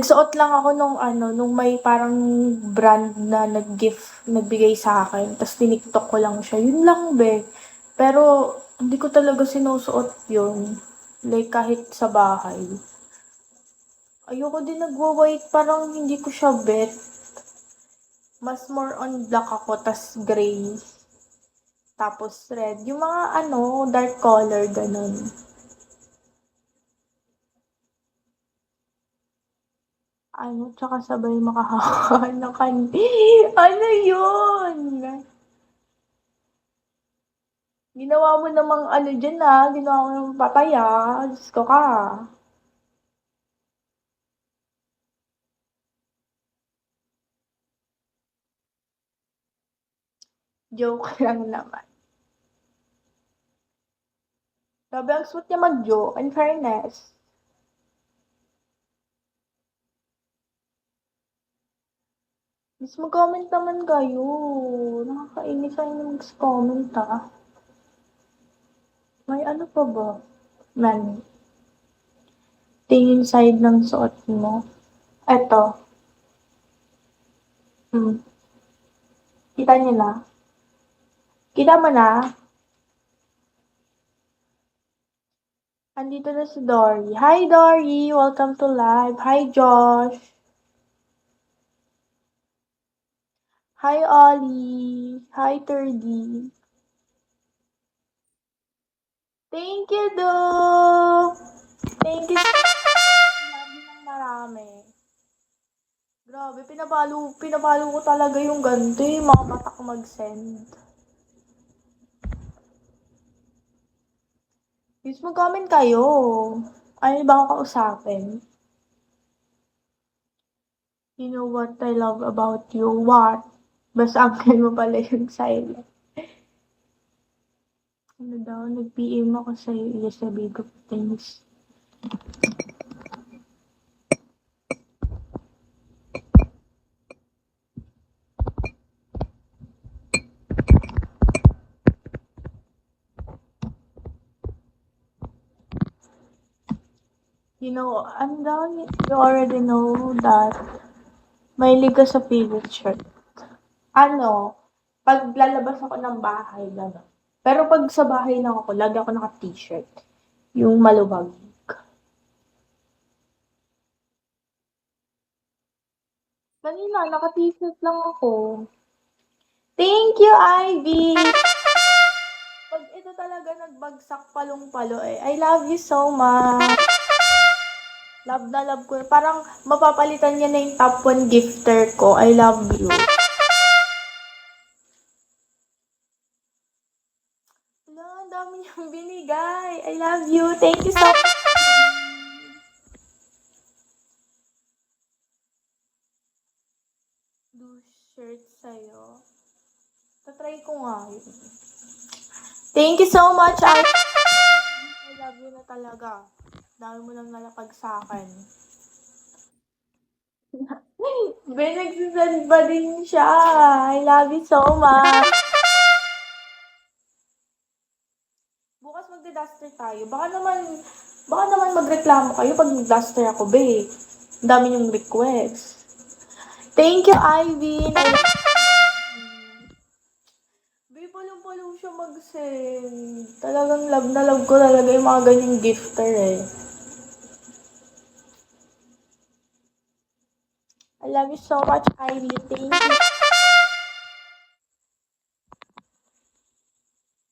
Nagsuot lang ako nung nung may parang brand na nagbigay sa akin, ta's tiniktok ko lang siya, yun lang be. Pero hindi ko talaga sinusuot yun, like kahit sa bahay. Ayoko din nagwa-white, parang hindi ko siya bet. Mas more on black ako, tas gray. Tapos red. Yung mga dark color, ganun. Tsaka sabay makahawak ng kandi. Ano yun? Ginawa mo namang dyan ginawa mo namang papaya. Diyos ko ka. Joke lang naman. Grabe, ang sweet niya mag-joke, in fairness. Mas mag-comment naman kayo. Nakakainis ang mag-comment May ano pa ba? Man, tingin side ng suot mo. Eto. Hmm. Kita niyo na? Kita mo na? Andito na si Dory. Hi, Dory! Welcome to live. Hi, Josh! Hi, Ollie! Hi, Turdy! Thank you, Do! Thank you so much. Love you ng marami. Grabe, pinabalo ko talaga yung ganito mga mata ko mag-send. Please mag-comment kayo. Ayaw ba ako kausapin? You know what I love about you? What? Basta angkin mo pala yung silent. Ano daw, nag-PM ako sa'yo, sabi ko, things. You know, you already know that mahilig ka sa favorite shirt. Pag lalabas ako ng bahay, gano'n. Pero pag sa bahay lang ako, lagi ako naka-t-shirt. Yung maluwag. Kanina, naka-t-shirt lang ako. Thank you, Ivy! Pag ito talaga nagbagsak palong-palo I love you so much! Love na love ko. Parang mapapalitan niya na yung top 1 gifter ko. I love you. Wala, ang dami niyang binigay. I love you. Thank you so much. Do shirt sa'yo. Tatry ko nga yun. Thank you so much, I love you na talaga. Dami mo nang nalapag sa akin. Ben, nagsisend ba din siya? I love you so much. Bukas magde-duster tayo. Baka naman magreklamo kayo pag mag-duster ako, be. Ang dami niyong request. Thank you, Ivy. Be, palong-palong siya mag-send. Talagang love na love ko talaga yung mga ganyang gifter I love you so much, Ivy. Thank you.